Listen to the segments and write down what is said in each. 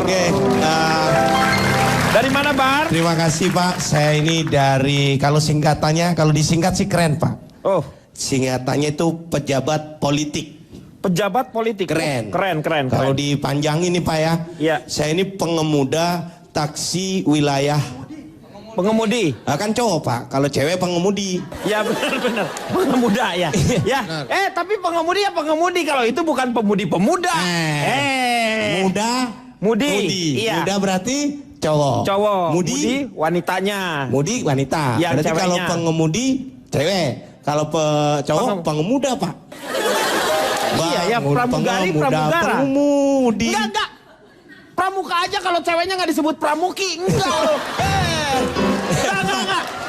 Oke. Dari mana, Bar? Terima kasih, Pak. Saya ini dari, kalau singkatannya, kalau disingkat sih keren, Pak. Oh, Singkatannya itu pejabat politik. pejabat politik. Keren. Keren. Kalau dipanjangin nih, Pak ya. Iya. Saya ini pengemuda taksi wilayah. Pengemudi. Kan cowok, Pak. Kalau cewek pengemudi. Ya benar. Pengemuda ya. Ya. Tapi pengemudi ya pengemudi. Kalau itu bukan pemudi-pemuda. Mudi. Iya. Muda berarti cowok. Mudi wanitanya. Mudi wanita. Yang berarti ceweknya. kalau pengemudi cewek. Kalau cowok pengemuda, Pak. Iya ya, pramugari, pramugara. Pengemudi. Enggak. Pramuka aja kalau ceweknya nggak disebut pramuki. Enggak loh.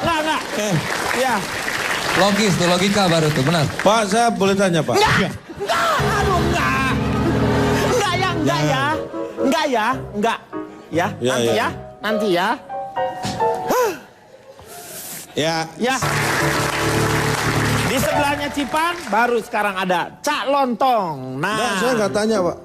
Enggak. Ya. Logis tuh, logika baru tuh, benar. Pak, saya boleh tanya, Pak? Enggak ya. Nanti ya. Ya. Di sebelahnya Cipang baru sekarang ada Cak Lontong. Enggak, saya nggak tanya, Pak.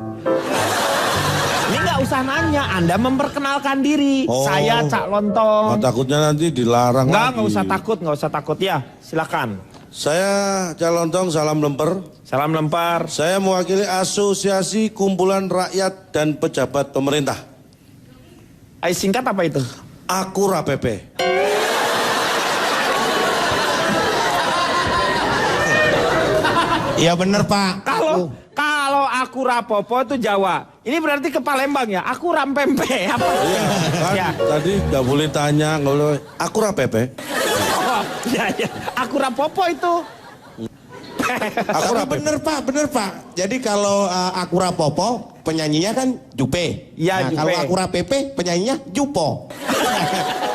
Ini nggak usah nanya, Anda memperkenalkan diri. Saya Cak Lontong. Takutnya nanti dilarang lagi. Nggak usah takut ya. Silakan. Saya Cak Lontong, salam lemper. Salam lempar. Saya mewakili Asosiasi Kumpulan Rakyat dan Pejabat Pemerintah. Singkat apa itu? Akura PP. Iya bener, Pak. Kalau aku rapopo itu Jawa. Ini berarti ke Palembang ya. Aku rampempe apa? Iya, kan? Ya. Tadi nggak boleh tanya, nggak boleh. Akura PP. Oh, ya. Aku rapopo itu. Tapi bener, Pak. Jadi kalau Akura Popo penyanyinya kan Jupe. Iya, Jupe. Kalau Akura PP penyanyinya Jupo.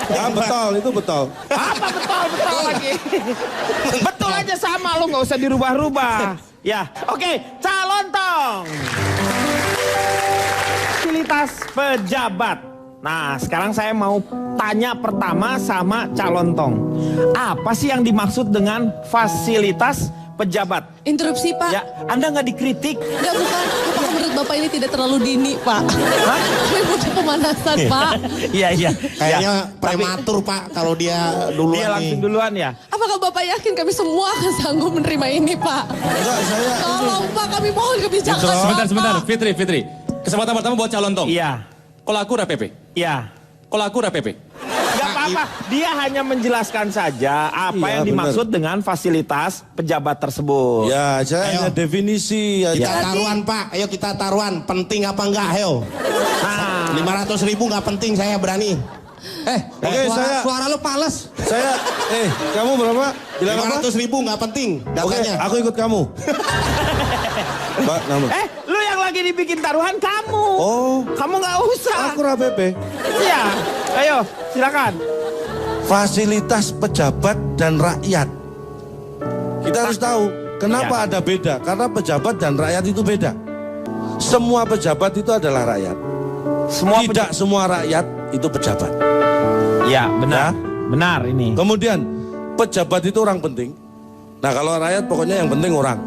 Ya betul, itu betul. Apa betul lagi? Betul aja sama, lo nggak usah dirubah-rubah. Ya, oke, Cak Lontong. Fasilitas pejabat. Nah, sekarang saya mau tanya pertama sama Cak Lontong. Apa sih yang dimaksud dengan fasilitas pejabat? Interupsi, Pak. Ya, Anda nggak dikritik? Enggak, bukan. Apakah menurut Bapak ini tidak terlalu dini, Pak? Hah? Ini butuh pemanasan, Pak. Iya. Kayaknya Ya, prematur, Pak, kalau dia duluan dia langsung nih. duluan ya. Apakah Bapak yakin kami semua akan sanggup menerima ini, Pak? Enggak, saya Tolong, Pak, kami mohon kebijaksanaan, Sebentar. Pak. Fitri. Kesempatan pertama buat Cak Lontong. Iya. Kalau aku PP. Iya. Kalau aku PP. Gak apa-apa, dia hanya menjelaskan saja apa Iya, yang dimaksud dengan fasilitas pejabat tersebut. Ya, saya Ayo. hanya definisi aja. Kita taruhan, Pak. Ayo kita taruhan. Penting apa enggak? Ayo. Nah, 500.000 nggak penting, saya berani. Oke, Suara lu pales. Saya, kamu berapa? Bilang apa? 500.000 nggak penting Oke, datanya. aku ikut kamu. Mbak, nama. lu yang lagi dibikin taruhan kamu. Oh, Kamu nggak usah. Akura PP. Iya, ayo silakan. Fasilitas pejabat dan rakyat. Kita harus tahu kenapa ada beda. Karena pejabat dan rakyat itu beda. Semua pejabat itu adalah rakyat. Tidak semua rakyat itu pejabat. Iya, benar. Ya? Benar ini. Kemudian pejabat itu orang penting. Nah kalau rakyat pokoknya yang penting orang.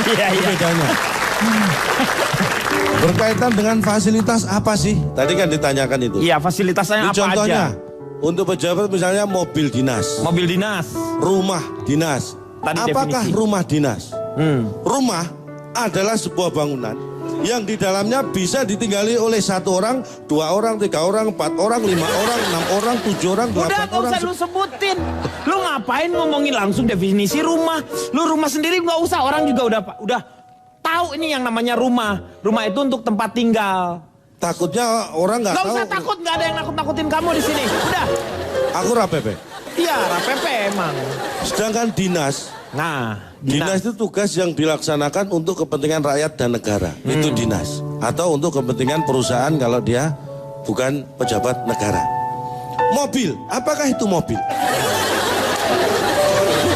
Iya. Itu bedanya. Berkaitan dengan fasilitas apa sih? Tadi kan ditanyakan itu. Iya, fasilitasnya Ini apa contohnya, aja? untuk pejabat misalnya mobil dinas, Mobil dinas. rumah dinas. Tadi Apakah definisi. rumah dinas? Rumah adalah sebuah bangunan yang di dalamnya bisa ditinggali oleh 1 orang, 2 orang, 3 orang, 4 orang, 5 orang, 6 orang, 7 orang, 8 Udah, gak orang. usah lu sebutin. Lu ngapain ngomongin langsung definisi rumah? Lu rumah sendiri nggak usah. Orang juga udah tahu ini yang namanya rumah. Rumah itu untuk tempat tinggal. Takutnya orang nggak Gak tahu. usah takut, nggak ada yang nakut-nakutin kamu di sini. Udah. Aku rapepe. Iya, RPP emang. Sedangkan dinas Dinas. itu tugas yang dilaksanakan untuk kepentingan rakyat dan negara. Itu dinas. Atau untuk kepentingan perusahaan kalau dia bukan pejabat negara. Mobil, apakah itu mobil?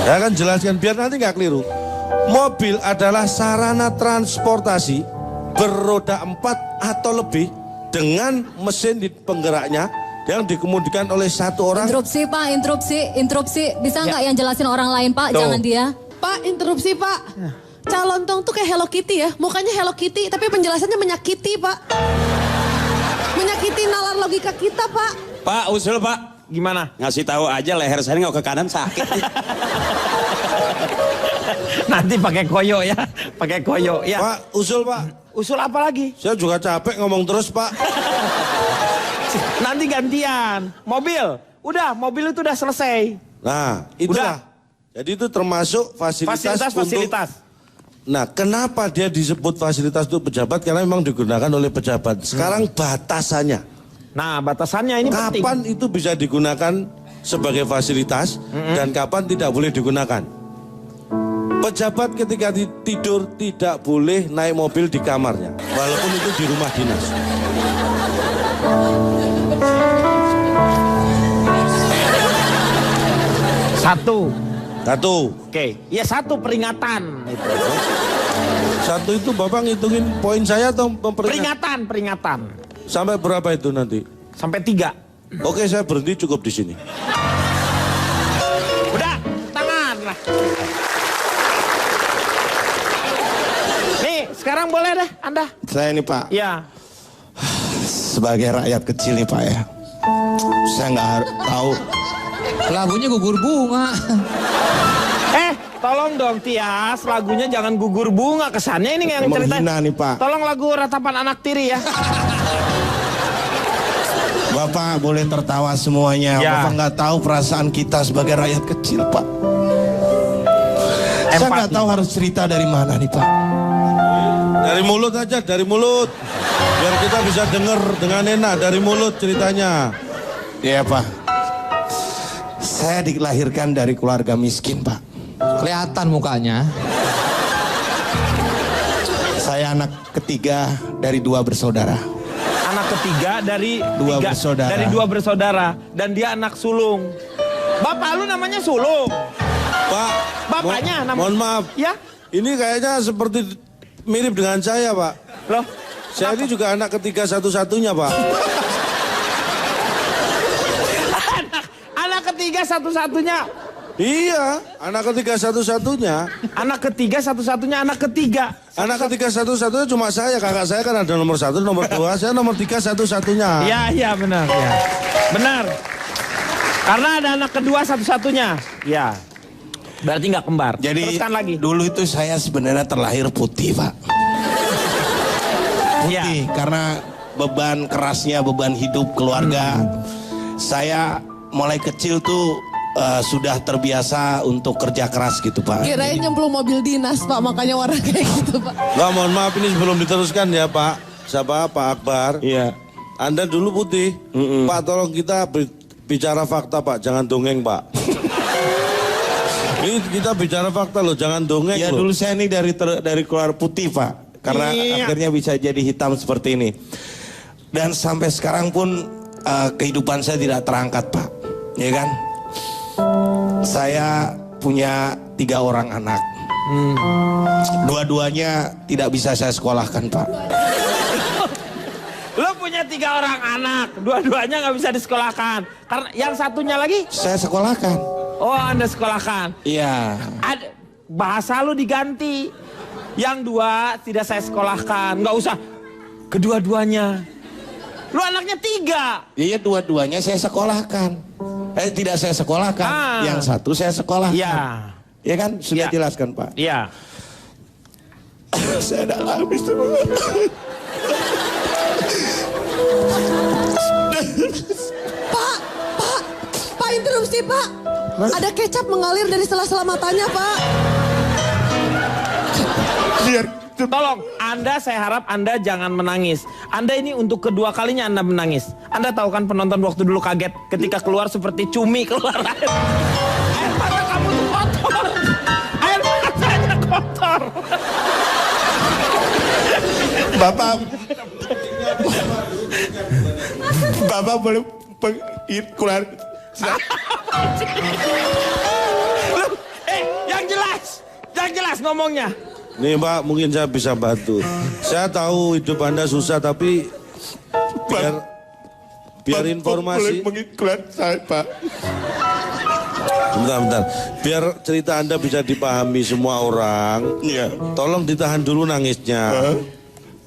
Saya akan jelaskan biar nanti nggak keliru. Mobil adalah sarana transportasi beroda 4 atau lebih dengan mesin di penggeraknya yang dikemudikan oleh 1 orang. Interupsi, Pak, interupsi. Bisa nggak yang jelasin orang lain, Pak? Tuh. Jangan dia. Pak, interupsi, Pak. Calontong tuh kayak Hello Kitty ya. Mukanya Hello Kitty tapi penjelasannya menyakiti, Pak. Menyakiti nalar logika kita, Pak. Pak, usul Pak. Gimana? Ngasih tahu aja leher saya nggak ke kanan sakit. Nanti pakai koyo ya. Pakai koyo ya. Pak, usul Pak. Usul apa lagi? Saya juga capek ngomong terus Pak. Nanti gantian. Mobil. Udah, mobil itu udah selesai. Nah, itulah. Jadi itu termasuk fasilitas. Fasilitas. Nah, kenapa dia disebut fasilitas untuk pejabat? Karena memang digunakan oleh pejabat. Sekarang batasannya. Nah, batasannya ini penting. Kapan itu bisa digunakan sebagai fasilitas dan kapan tidak boleh digunakan? Pejabat ketika tidur tidak boleh naik mobil di kamarnya, walaupun itu di rumah dinas. Satu. Oke. Ya satu peringatan. Satu itu Bapak ngitungin poin saya atau Peringatan. Sampai berapa itu nanti? Sampai 3. Oke, saya berhenti cukup di sini. Udah, tangan lah. Nih, sekarang boleh deh Anda. Saya ini Pak, Ya. sebagai rakyat kecil nih Pak ya. Saya nggak tahu. Lagunya gugur bunga. Tolong dong Tias, lagunya jangan gugur bunga. Kesannya ini yang ceritain. Menghina nih Pak. Tolong lagu Ratapan Anak Tiri ya. Bapak boleh tertawa semuanya. Ya. Bapak nggak tahu perasaan kita sebagai rakyat kecil Pak. Saya nggak tahu harus cerita dari mana nih Pak. Dari mulut aja, dari mulut. Biar kita bisa dengar dengan enak dari mulut ceritanya. Iya Pak. Saya dilahirkan dari keluarga miskin Pak. Kelihatan mukanya. Saya anak ketiga dari 2 bersaudara. Anak ketiga dari Dua dua bersaudara. Dan dia anak sulung. Bapak lu namanya sulung. Pak, Bapaknya namanya. mohon maaf. Ya? Ini kayaknya seperti mirip dengan saya, Pak. Loh. Saya ini juga anak ketiga satu-satunya, Pak. Anak ketiga satu-satunya. Iya, anak ketiga satu-satunya. Anak ketiga satu-satunya anak ketiga. Anak ketiga satu-satunya cuma saya. Kakak saya kan ada nomor 1, nomor 2. Saya nomor 3 satu-satunya. Iya benar. Ya. Benar. Karena ada anak kedua satu-satunya. Ya. Berarti nggak kembar. Jadi Teruskan lagi. dulu itu saya sebenarnya terlahir putih Pak. Putih karena beban kerasnya, beban hidup keluarga. Saya mulai kecil tuh sudah terbiasa untuk kerja keras gitu Pak. Kirain nyemplung mobil dinas, Pak, makanya warna kayak gitu, Pak. Nggak, mohon maaf ini sebelum diteruskan ya, Pak. Siapa? Pak Akbar. Iya. Anda dulu putih. Pak, tolong kita bicara fakta, Pak. Jangan dongeng, Pak. Ini kita bicara fakta loh, jangan dongeng Ya loh. dulu saya ini dari keluar putih Pak. Karena akhirnya bisa jadi hitam seperti ini. Dan sampai sekarang pun kehidupan saya tidak terangkat Pak. Ya kan? Saya punya 3 orang anak. Dua-duanya tidak bisa saya sekolahkan Pak. Lo punya 3 orang anak, dua-duanya nggak bisa disekolahkan. Karena yang satunya lagi, Saya sekolahkan. oh Anda sekolahkan. Iya. Bahasa lu diganti. Yang 2 tidak saya sekolahkan, nggak usah. Kedua-duanya. Lu anaknya 3. Iya dua-duanya saya sekolahkan. Tidak saya sekolahkan. Yang satu saya sekolahkan. Iya. Ya kan? Sudah Ya. jelaskan Pak. Iya. Saya dah habis tuh. Pak, interupsi, Pak. Ada kecap mengalir dari sela-sela matanya, Pak. Tolong, saya harap Anda jangan menangis. Anda ini untuk kedua kalinya Anda menangis. Anda tahu kan penonton waktu dulu kaget ketika keluar seperti cumi keluar air. Air mata kamu tuh kotor. Air matanya kotor. Bapak boleh keluar. Yang jelas ngomongnya. Nih Pak, mungkin saya bisa bantu. Saya tahu hidup Anda susah, tapi biar informasi. Boleh keluar saya Pak. Bentar. Biar cerita Anda bisa dipahami semua orang. Iya. Tolong ditahan dulu nangisnya.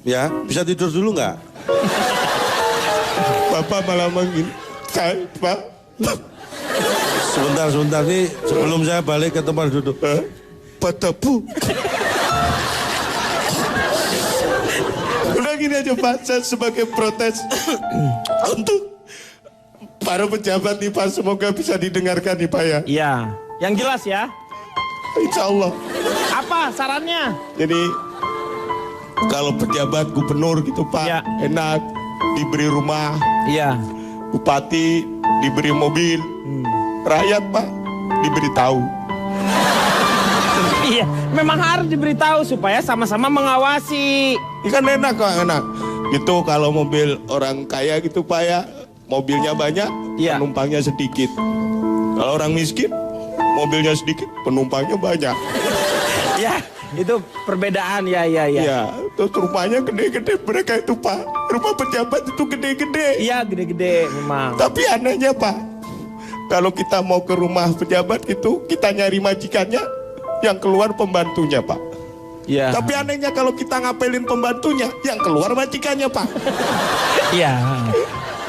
Ya, bisa tidur dulu nggak? Bapak malah manggil saya, Pak. Sebentar nih sebelum saya balik ke tempat duduk. Pak Tepu. Udah gini aja Pak, saya sebagai protes untuk para pejabat nih Pak, semoga bisa didengarkan nih Pak ya. Iya. Yang jelas ya. Insya Allah. Apa sarannya? Jadi kalau pejabat gubernur gitu Pak, Ya. enak diberi rumah, Iya. bupati diberi mobil, rakyat Pak diberi tahu. Iya, memang harus diberitahu supaya sama-sama mengawasi. Ini kan enak kok, enak. Gitu kalau mobil orang kaya gitu Pak ya, mobilnya banyak, Iya. penumpangnya sedikit. Kalau orang miskin, mobilnya sedikit, penumpangnya banyak. Ya, itu perbedaan ya. Ya, terus rumahnya gede-gede mereka itu Pak. Rumah pejabat itu gede-gede. Iya, gede-gede memang. Tapi anehnya Pak, kalau kita mau ke rumah pejabat itu, kita nyari majikannya, yang keluar pembantunya Pak. Iya. Tapi anehnya kalau kita ngapelin pembantunya, yang keluar majikannya Pak. Iya.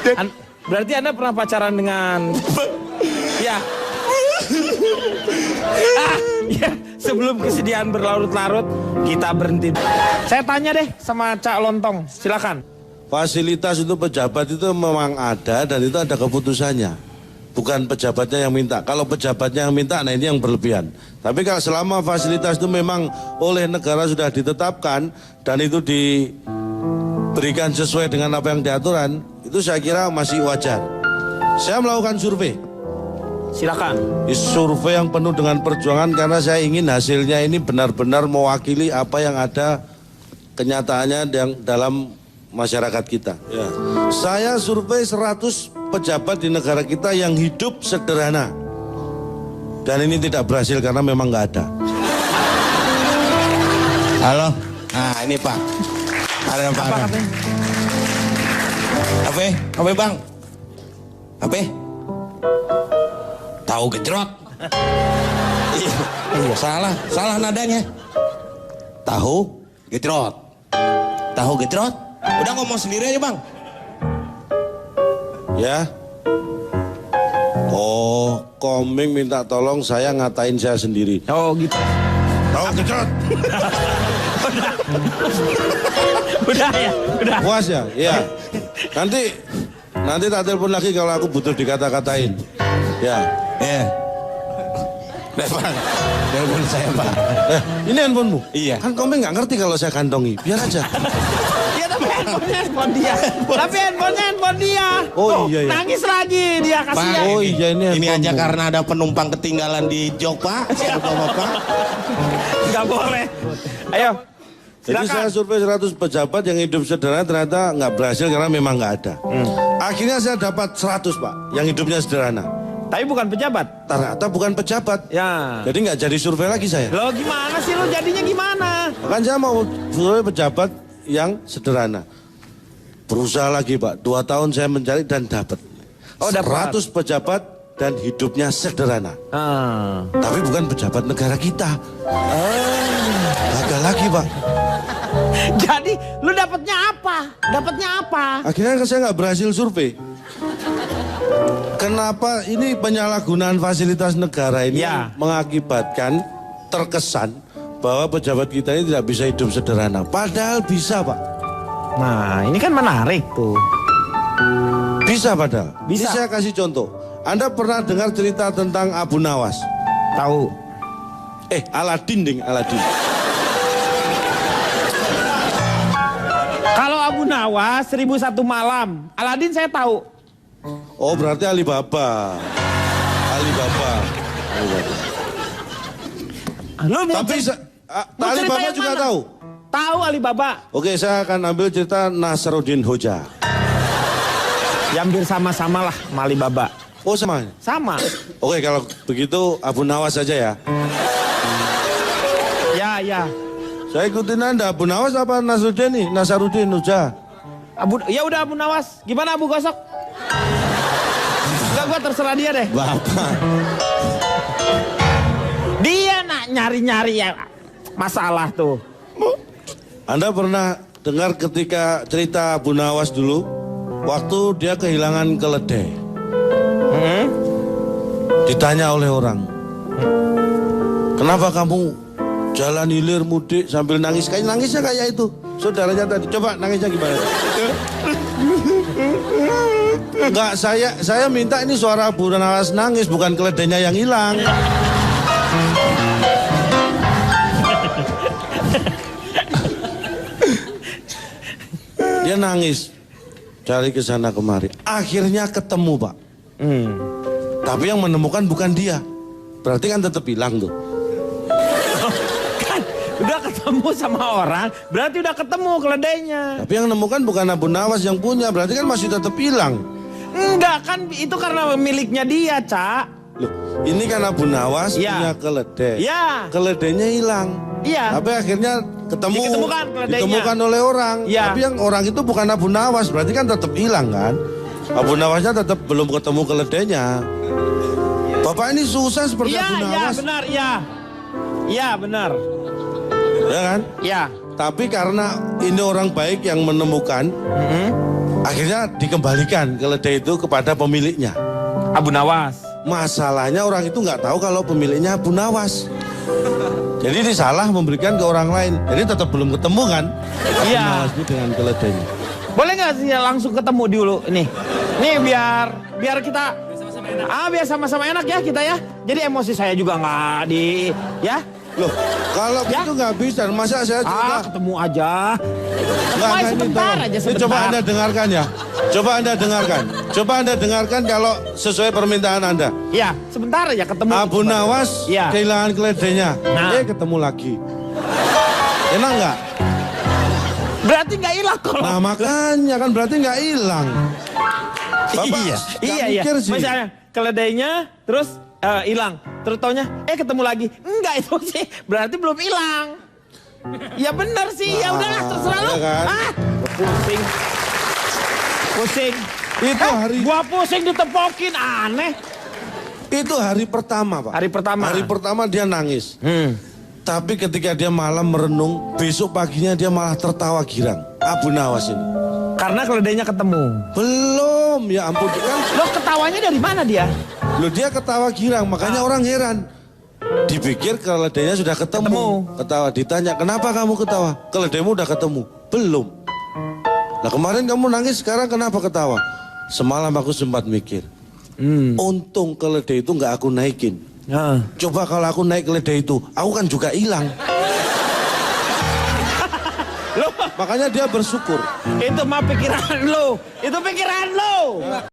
Dan- Berarti Anda pernah pacaran dengan ya. Ya, sebelum kesedihan berlarut-larut, kita berhenti. Saya tanya deh sama Cak Lontong, silakan. Fasilitas untuk pejabat itu memang ada dan itu ada keputusannya. Bukan pejabatnya yang minta. Kalau pejabatnya yang minta, nah ini yang berlebihan. Tapi kalau selama fasilitas itu memang oleh negara sudah ditetapkan dan itu diberikan sesuai dengan apa yang diaturan, itu saya kira masih wajar. Saya melakukan survei. Silakan. Survei yang penuh dengan perjuangan karena saya ingin hasilnya ini benar-benar mewakili apa yang ada kenyataannya yang dalam masyarakat kita. Ya. Saya survei 100 pejabat di negara kita yang hidup sederhana. Dan ini tidak berhasil karena memang nggak ada. Halo, nah ini Pak. Ada Pak. Apa Bang? Apa? Tahu gejrot. Iya, salah nadanya. Tahu gejrot. Tahu gejrot. Udah ngomong sendiri aja Bang. Ya. Oh, Komeng minta tolong saya ngatain saya sendiri. Oh gitu. Tahu gejrot. Udah ya, udah. Puas ya? Iya. Nanti tak telepon lagi kalau aku butuh dikata-katain. Ya. Bang, telepon saya Pak. Ini handphonemu? Iya. Kan Komeng nggak ngerti kalau saya kantongi. Biar aja. Iya, tapi handphonenya handphone dia. Tapi handphonenya handphone dia. Oh, Tuh, iya. nangis lagi dia kasihan. Oh iya ini Ini aja handphonemu. karena ada penumpang ketinggalan di jok Pak. Bapak. Nggak boleh. Ayo. Jadi Silakan. saya survei 100 pejabat yang hidup sederhana ternyata nggak berhasil karena memang nggak ada. Akhirnya saya dapat 100 Pak yang hidupnya sederhana. Tapi bukan pejabat. Ternyata bukan pejabat. Ya. Jadi nggak jadi survei lagi saya. Lo gimana sih lo jadinya gimana? Kan saya mau survei pejabat yang sederhana. Berusaha lagi Pak. 2 tahun saya mencari dan dapat. Oh, dapat. 100 pejabat dan hidupnya sederhana. Ah. Tapi bukan pejabat negara kita. Gagal lagi Pak. Jadi lu dapatnya apa? Dapatnya apa? Akhirnya saya nggak berhasil survei. Kenapa ini penyalahgunaan fasilitas negara ini Ya. mengakibatkan terkesan bahwa pejabat kita ini tidak bisa hidup sederhana. Padahal bisa Pak. Nah, ini kan menarik tuh. Bisa padahal. Bisa. Ini saya kasih contoh. Anda pernah dengar cerita tentang Abu Nawas? Tahu. Aladin ding, Aladin. Kalau Abu Nawas 1001 malam. Aladin saya tahu. Oh berarti Alibaba. Alibaba. Lu mau Tapi cerita Alibaba yang juga mana? tahu. Tahu Alibaba. Oke, saya akan ambil cerita Nasruddin Hoja. Ya, hampir sama-sama lah sama Alibaba. Oh sama. Sama. Oke, kalau begitu Abu Nawas saja ya. Ya. Saya ikutin Anda. Abu Nawas apa Nasruddin nih? Nasruddin Hoja. Ya udah Abu Nawas. Gimana Abu Gosok? Enggak, gua terserah dia deh. Bapak. nyari-nyari ya masalah tuh. Anda pernah dengar ketika cerita Bu Nawas dulu, waktu dia kehilangan keledai. Ditanya oleh orang, kenapa kamu jalan hilir mudik sambil nangis? Kayak nangisnya kayak itu. Saudaranya tadi, coba nangisnya gimana? Enggak, saya minta ini suara Bu Nawas nangis, bukan keledainya yang hilang. Dia nangis, cari ke sana kemari. Akhirnya ketemu, Pak. Tapi yang menemukan bukan dia. Berarti kan tetap hilang tuh. Kan udah ketemu sama orang, berarti udah ketemu keledainya. Tapi yang menemukan bukan Abu Nawas yang punya, berarti kan masih tetap hilang. Enggak kan, itu karena miliknya dia, Cak. Loh, ini kan Abu Nawas Ya. punya keledai. Ya. Keledainya hilang. Iya. Tapi akhirnya Diketemukan keledainya. ditemukan oleh orang. Ya. Tapi yang orang itu bukan Abu Nawas, berarti kan tetap hilang kan? Abu Nawasnya tetap belum ketemu keledainya. Bapak ini susah seperti Iya, Abu iya Nawas. benar, iya. Iya benar. Ya kan? Iya. Tapi karena ini orang baik yang menemukan, akhirnya dikembalikan keledai itu kepada pemiliknya. Abu Nawas. Masalahnya orang itu nggak tahu kalau pemiliknya Abu Nawas. Jadi disalah memberikan ke orang lain. Jadi tetap belum ketemu kan? Abu Iya. Nawas itu dengan keledainya. Boleh nggak sih langsung ketemu dulu nih? Nih biar kita biar sama-sama enak ya kita ya. Jadi emosi saya juga nggak di ya. Loh, kalau Ya. gitu nggak bisa. Masa saya cerita? Ketemu aja. Nggak, Ketemu sebentar tolong. aja Ini sebentar. coba Anda dengarkan ya. Coba Anda dengarkan. Coba Anda dengarkan kalau sesuai permintaan Anda. Ya, sebentar aja ketemu. Abu Nawas Iya. kehilangan keledainya. Nah. Ketemu lagi. Enak nggak? Berarti nggak hilang kalau. Nah makanya kan berarti nggak hilang. Bapak nggak Iya. mikir sih. Misalnya keledainya terus hilang. Terus taunya ketemu lagi. Enggak itu sih. Berarti belum hilang. Ya benar sih. Ya udahlah terserah lu. ya kan? Pusing. Pusing. Itu hari Gua pusing ditepokin aneh. itu hari pertama, Pak. Hari pertama. Hari pertama dia nangis. Tapi ketika dia malam merenung, besok paginya dia malah tertawa girang. Abu Nawas ini. Karena keledainya ketemu. Belum, ya ampun kan. Lo ketawanya dari mana dia? Loh dia ketawa girang, makanya orang heran. Dipikir keledainya sudah ketemu. Ketawa, ditanya, kenapa kamu ketawa? Keledaimu udah ketemu. Belum. Nah kemarin kamu nangis, sekarang kenapa ketawa? Semalam aku sempat mikir. Untung keledai itu nggak aku naikin. Coba kalau aku naik keledai itu, aku kan juga hilang. Lo Makanya dia bersyukur. itu mah pikiran lo. Itu pikiran lo.